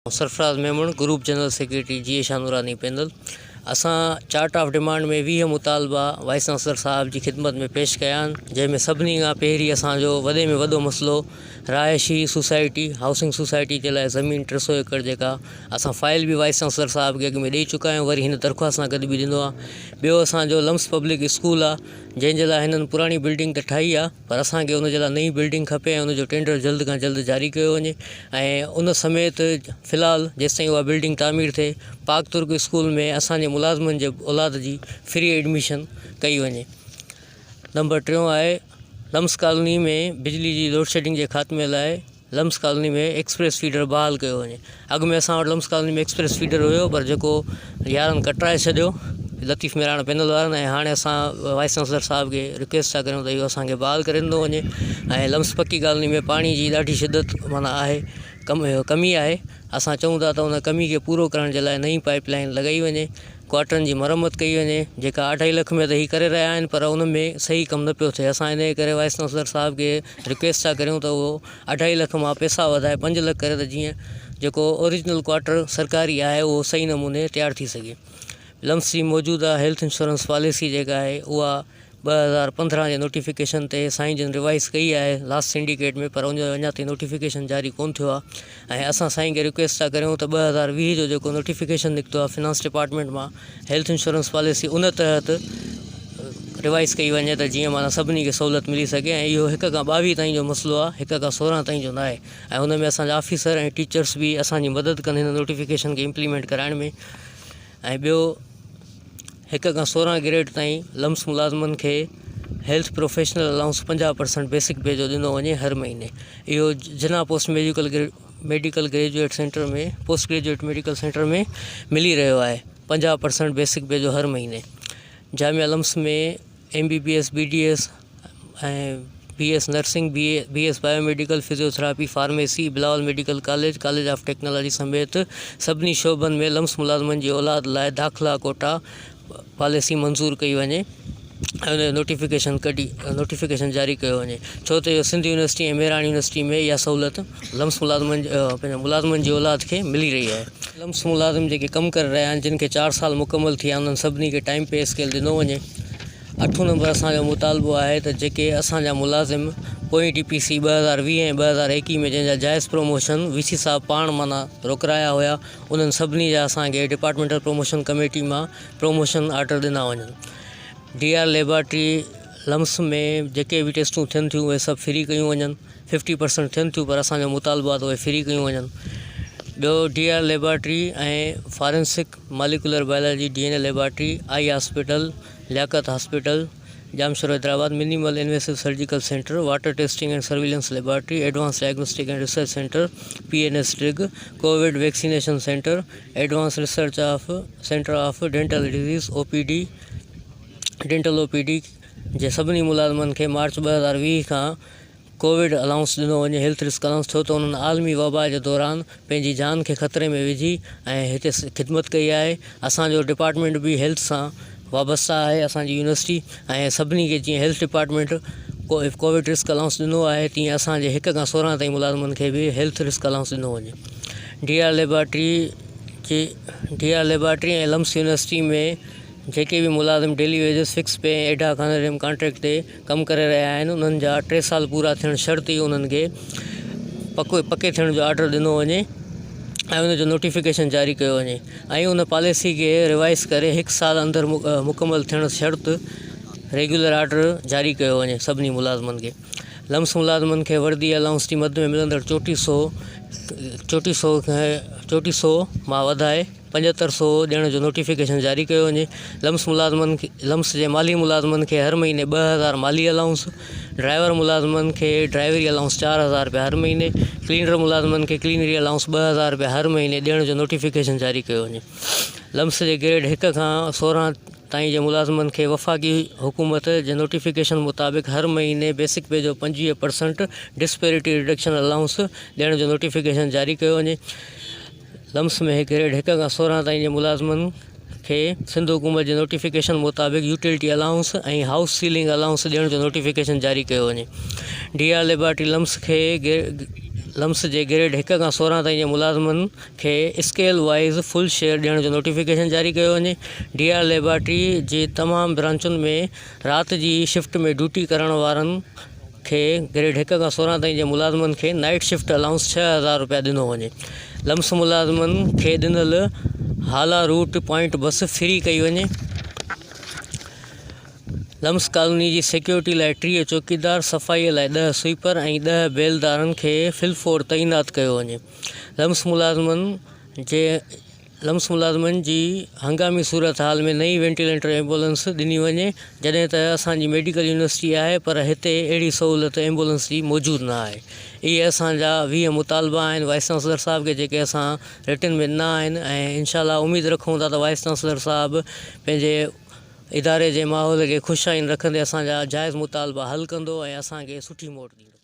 Sarfaraz Memon group general secretary ji शानूरानी panel असां chart of demand में 20 मुतालबा वाइस चांसलर साहब की खिदमत में पेश कया जैमें सभी का पहिरीं असो वडे में वो मसलो रहायशी सोसाइटी हाउसिंग सोसाइटी के लिए ज़मीन 300 एकड़ जैसा असां फाइल भी वाइस चांसलर साहब के अॻु में ॾेई चुका आहियूं वरी हिन दरख्वास्त सां गॾु भी ॾिनो आहे। ॿियो असांजो लम्स पब्लिक स्कूल आहे जंहिंजे लाइ हिननि पुरानी बिल्डिंग तो ठाही आहे पर असांखे उन जे लाइ नई बिल्डिंग खपे ऐं उनजो टेंडर जल्द खां जल्द जारी कयो वञे ऐं उन समेत फ़िलहाल जेसिताईं उहा बिल्डिंग तामीर थिए पाक तुर्क स्कूल में असांजे मुलाज़िमनि जे औलाद जी फ्री एडमिशन कई वञे। नंबर 3 आहे लम्स कॉलोनी में बिजली की लोड शेडिंग के खात्मे लाइ लम्स कॉलोनी में एक्सप्रेस फीडर बहाल किया वञे। अॻु में असां वटि लम्स कॉलोनी में एक्सप्रेस फीडर हुयो पर जेको यारनि कटराए छॾियो लतीफ़ मेराण पैनल वारनि ऐं हाणे असां वाइस चांसलर साहब के रिक्वेस्ट था करूं त इहो असांखे बहाल करे ॾिनो वञे। ऐं लम्स पक्की कॉलोनी में पानी की ॾाढी शिदत माना आहे कमी आहे। असां चऊं था त उन कमी के पूरो करण जे लाइ नई पाइपलाइन लॻाई वञे क्वार्टरनि की मरम्मत कई वञे जेका 2.5 लाख में तो ही करे रहा आहिनि पर उन में सही कम न पियो थिए। असां इन करे वाइस चांसलर साहब के रिक्वेस्ट था करूं तो वो 2.5 लाख में पैसा वधाए 5 लाख करे तो जीअं जेको ओरिजिनल क्वार्टर सरकारी है वो सही नमूने तैयार थी सके। लम्स की मौजूदा हेल्थ इंश्योरेंस पॉलिसी जेका है उहा 2015 के नोटिफिकेशन ते साईं जन रिवाइज़ कई है लास्ट सिंडिकेट में पर उन अञा ताईं नोटिफिकेशन जारी कोन थियो आहे। ऐं असां साईं के रिक्वेस्ट था करूं तो 2020 जो जेको नोटिफिकेशन निकतो आहे फिनांस डिपार्टमेंट में हेल्थ इंश्योरेंस पॉलिसी उन तहत रिवाइज़ कई वञे तो जीअं माना सभिनी खे सहूलियत मिली सके। ऐं इहो 1 खां 22 ताईं जो मसलो आहे 1 खां 16 ताईं जो न आहे ऐं उन में असांजा ऑफिसर ऐं टीचर्स भी असांजी मदद कनि हिन नोटिफिकेशन के इम्प्लीमेंट कराइण में। ऐं ॿियो 1 खां 16 ग्रेड ताईं लम्स मुलाज़िमनि के हेल्थ प्रोफेशनल अलाउंस 50% बेसिक पे जो ॾिनो वञे हर महीने। इहो जना पोस्ट मेडिकल ग्रेजुएट सेंटर में पोस्ट ग्रेजुएट मेडिकल सेंटर में मिली रहियो आहे 50% बेसिक पे जो हर महीने। जामिया लम्स में MBBS BDS ऐं BS nursing BS biomedical physiotherapy pharmacy Bilawal medical college of technology समेत सभी शोबन में लम्स मुलाज़िमनि की औलाद लाइ दाख़िला कोटा पॉलिसी मंजूर कई वञे नोटिफिकेशन जारी किया वञे छो तो सिंध यूनिवर्सिटी ऐं मेरान यूनिवर्सिटी में यह सहूलियत लम्स मुलाज़िमनि की औलाद के मिली रही है। लम्स मुलाज़िम जो कम कर रहा हैं जिनके 4 साल मुकम्मल थिया उन्होंने सभी के टाइम पे स्केल ॾिनो वञे। 8 नंबर असो मुतालबो है तो जेके असांजा मुलाज़िम पोई TPC 2020 ऐं 2021 में जैसा जायज़ प्रमोशन VC साहब पान माना रोकराया हुआ उन्हनि सभी जा असांखे डिपार्टमेंटल प्रमोशन कमेटी में प्रमोशन आर्डर ॾिना वञनि। DR लेबॉर्ट्री लम्स में जेके भी टेस्टूं थियन थियूं उहे सब फ्री कयूं वञनि 50% थियन थियूं पर असांजो मुतालबो आहे तो फ्री कयूं वञनि। ॿियो DR लेबॉर्ट्री ऐं forensic molecular biology DNA laboratory eye hospital Liaquat hospital Jamshoro Hyderabad minimal invasive surgical center water testing and surveillance laboratory advance diagnostic and research center PNS ट्रिग covid vaccination center advance research of center of dental disease dental OPD जे सभी मुलाज़िमनि के मार्च 2020 का Covid allowance ॾिनो वञे health risk allowance छो तो उन्होंने आलमी वबा के दौरान पंहिंजी जान के खतरे में विझी ऐं हिते खिदमत कई है। असांजो डिपार्टमेंट भी हेल्थ से वाबस्ता है असांजी यूनिवर्सिटी ऐं सभी के जी health department covid risk allowance ॾिनो है तीअं असांजे 1 खां 16 ताईं मुलाज़िमनि के भी हेल्थ रिस्क अलाउंस ॾिनो वञे। DR लेबॉर्ट्री ऐं लम्स यूनिवर्सिटी में जेके भी मुलाज़िम डेली वेजेस फिक्स पे एडा खानरेम कॉन्ट्रैक्ट ते कम करे रहा हैं उन्हनि जा 3 साल पूरा थियण शर्त ही उन्हनि के पक्के थियण जो ऑर्डर ॾिनो वञे ऐं उनजो नोटिफिकेशन जारी किया वञे ऐं उन पॉलिसी के रिवाइज़ करे 1 साल अंदर मुकम्मल थियण शर्त रेगुलर ऑर्डर जारी किया वञे सभी मुलाज़िमनि के। लम्स मुलाज़िमनि के वर्दी अलाउंस की मद में मिलंदड़ 3400 मां वधाए 7500 ॾियण जो नोटिफिकेशन जारी किया वञे। लम्स जे माली मुलाज़िमनि के हर महीने 2000 माली अलाउंस ड्राइवर मुलाज़िमनि के ड्राइवरी अलाउंस 4000 रुपया हर महीने क्लीनर मुलाज़िमनि के क्लीनरी अलाउंस 2000 रुपया हर महीने ॾियण जो नोटिफिकेशन जारी किया वञे। लम्स जे ग्रेड 1 खां 16 ताईं जे मुलाज़िमनि के वफ़ाक़ी हुकूमत जे नोटिफिकेशन मुताबिक़ हर महीने बेसिक पे जो 25% डिस्पेरिटी रिडक्शन अलाउंस ॾियण जो नोटिफिकेशन जारी किया वञे। लम्स में ग्रेड 1 खां 16 ताईं जे मुलाज़िमनि के सिंध हुकूमत के नोटिफिकेशन मुताबिक़ यूटिलिटी अलाउंस ऐं हाउस सीलिंग अलाउंस ॾियण जो नोटिफिकेशन जारी किया वञे। DR लेबॉर्ट्री लम्स के लम्स जे ग्रेड 1 खां 16 ताईं जे मुलाज़िमनि खे स्केल वाइज़ फुल शेयर ॾियण जो नोटिफिकेशन जारी कयो वञे। DR लेबॉरेटरी जे तमामु ब्रांचुनि में राति जी शिफ्ट में ड्यूटी करण वारनि खे ग्रेड 1 खां 16 ताईं जे मुलाज़िमनि खे नाइट शिफ्ट अलाउंस 6000 रुपया ॾिनो वञे। लम्स मुलाज़िमनि खे ॾिनल हाला रूट पॉइंट बस फ्री कई वञे। लम्स कॉलोनी जी सिक्योरिटी लाइ 3 चौकीदार, सफ़ाईअ लाइ 10 स्वीपर ऐं 10 बेलदारनि खे फिलफोर तैनात कयो वञे। लम्स मुलाज़िमनि जी हंगामी सूरत हाल में नई वेंटिलेटर एम्बुलेंस ॾिनी वञे, जॾहिं त असांजी मेडिकल यूनिवर्सिटी आहे पर हिते अहिड़ी सहूलियत एम्बुलेंस जी मौजूदु न आहे। इहे असांजा 20 मुतालबा आहिनि वाइस चांसलर साहब खे, जेके असां रिटन में ॾिना आहिनि ऐं इंशाअल्लाह उमेदु रखूं था त वाइस चांसलर साहब पंहिंजे इदारे जे माहौल खे ख़ुशि रखंदे असांजा जाइज़ मुतालबा हल कंदो ऐं असांखे सुठी मोट ॾींदो।